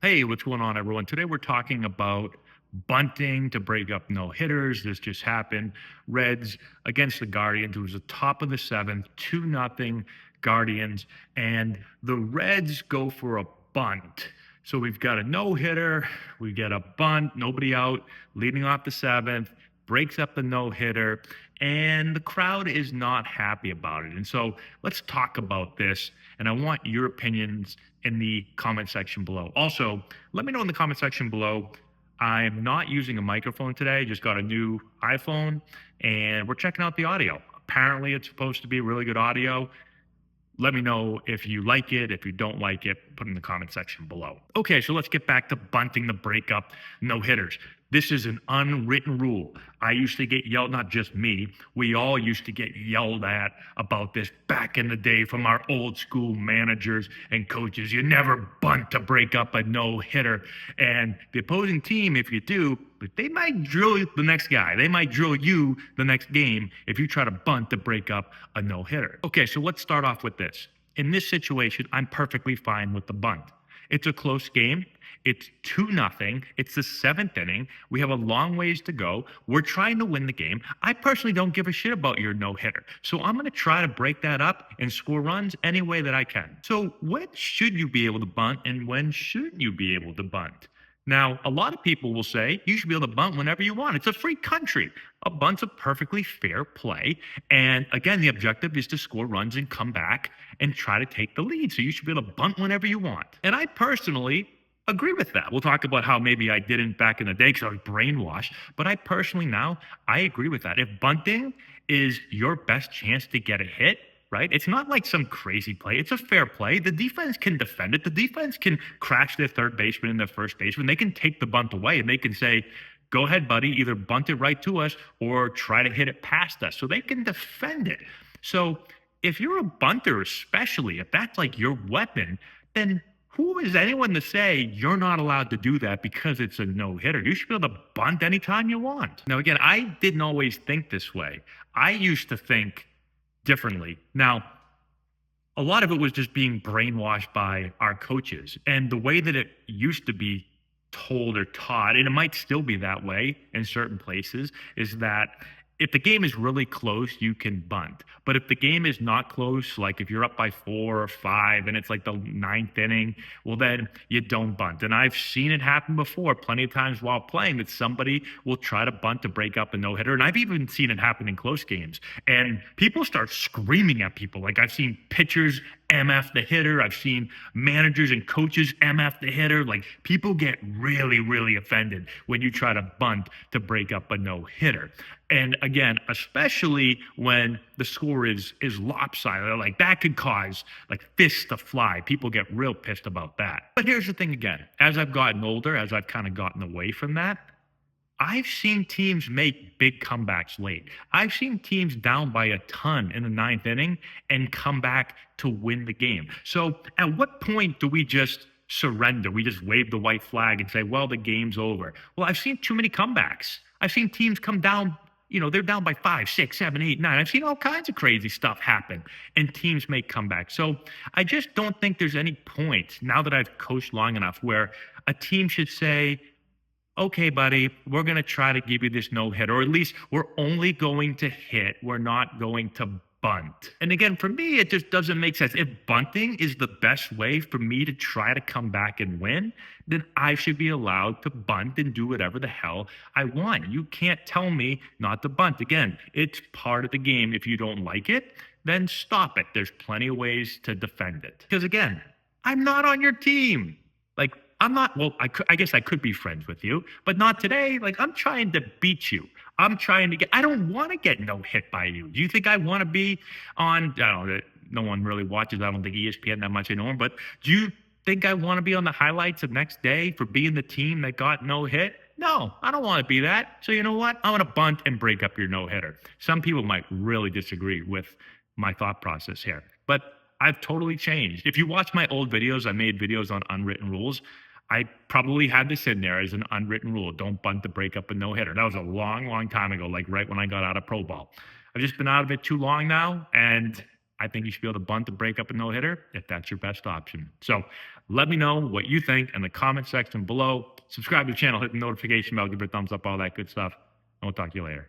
Hey, what's going on, everyone? Today we're talking about bunting to break up no hitters. This just happened. Reds against the Guardians. It was the top of the seventh, 2-0 Guardians. And the Reds go for a bunt. So we've got a no hitter, we get a bunt, nobody out, leading off the seventh, breaks up the no hitter, and the crowd is not happy about it. And so let's talk about this. And I want your opinions in the comment section below. Also, let me know in the comment section below. I'm not using a microphone today, just got a new iPhone and we're checking out the audio. Apparently, it's supposed to be really good audio. Let me know if you like it. If you don't like it, put in the comment section below. Okay, so let's get back to bunting the breakup no hitters. This is an unwritten rule. I used to get yelled, not just me, we all used to get yelled at about this back in the day from our old school managers and coaches. You never bunt to break up a no hitter. And the opposing team, if you do, they might drill the next guy. They might drill you the next game if you try to bunt to break up a no hitter. Okay, so let's start off with this. In this situation, I'm perfectly fine with the bunt. It's a close game. It's 2-0. It's the seventh inning. We have a long ways to go. We're trying to win the game. I personally don't give a shit about your no hitter. So I'm going to try to break that up and score runs any way that I can. So when should you be able to bunt and when shouldn't you be able to bunt? Now, a lot of people will say you should be able to bunt whenever you want. It's a free country. A bunt's a perfectly fair play. And again, the objective is to score runs and come back and try to take the lead. So you should be able to bunt whenever you want. And I personally agree with that. We'll talk about how maybe I didn't back in the day because I was brainwashed. But I personally now, I agree with that. If bunting is your best chance to get a hit, right? It's not like some crazy play. It's a fair play. The defense can defend it. The defense can crash their third baseman and their first baseman. They can take the bunt away and they can say, go ahead, buddy, either bunt it right to us or try to hit it past us. So they can defend it. So if you're a bunter, especially if that's like your weapon, then who is anyone to say you're not allowed to do that because it's a no hitter? You should be able to bunt anytime you want. Now, again, I didn't always think this way. I used to think differently. Now, a lot of it was just being brainwashed by our coaches and the way that it used to be told or taught, and it might still be that way in certain places, is that if the game is really close, you can bunt. But if the game is not close, like if you're up by 4 or 5 and it's like the ninth inning, well, then you don't bunt. And I've seen it happen before plenty of times while playing that somebody will try to bunt to break up a no hitter. And I've even seen it happen in close games. And people start screaming at people. Like I've seen pitchers MF the hitter. I've seen managers and coaches MF the hitter. Like people get really, really offended when you try to bunt to break up a no hitter. And again, especially when the score is lopsided, like that could cause like fists to fly. People get real pissed about that. But here's the thing again, as I've gotten older, as I've kind of gotten away from that, I've seen teams make big comebacks late. I've seen teams down by a ton in the ninth inning and come back to win the game. So at what point do we just surrender? We just wave the white flag and say, well, the game's over. Well, I've seen too many comebacks. I've seen teams come down, they're down by 5, 6, 7, 8, 9. I've seen all kinds of crazy stuff happen and teams make comebacks. So I just don't think there's any point now that I've coached long enough where a team should say, okay, buddy, we're going to try to give you this no hit, or at least we're only going to hit. We're not going to bunt. And again, for me, it just doesn't make sense. If bunting is the best way for me to try to come back and win, then I should be allowed to bunt and do whatever the hell I want. You can't tell me not to bunt. Again, it's part of the game. If you don't like it, then stop it. There's plenty of ways to defend it. Because again, I'm not on your team. Like, I'm not, well, I guess I could be friends with you, but not today. Like, I'm trying to beat you. I don't want to get no hit by you. Do you think I want to be on, I don't know, no one really watches, I don't think ESPN that much anymore, but do you think I want to be on the highlights of next day for being the team that got no hit? No, I don't want to be that. So you know what? I'm going to bunt and break up your no hitter. Some people might really disagree with my thought process here, but I've totally changed. If you watch my old videos, I made videos on unwritten rules. I probably had this in there as an unwritten rule. Don't bunt to break up a no hitter. That was a long, long time ago, like right when I got out of pro ball. I've just been out of it too long now. And I think you should be able to bunt to break up a no hitter if that's your best option. So Let me know what you think in the comment section below. Subscribe to the channel, hit the notification bell, give it a thumbs up, all that good stuff. And we'll talk to you later.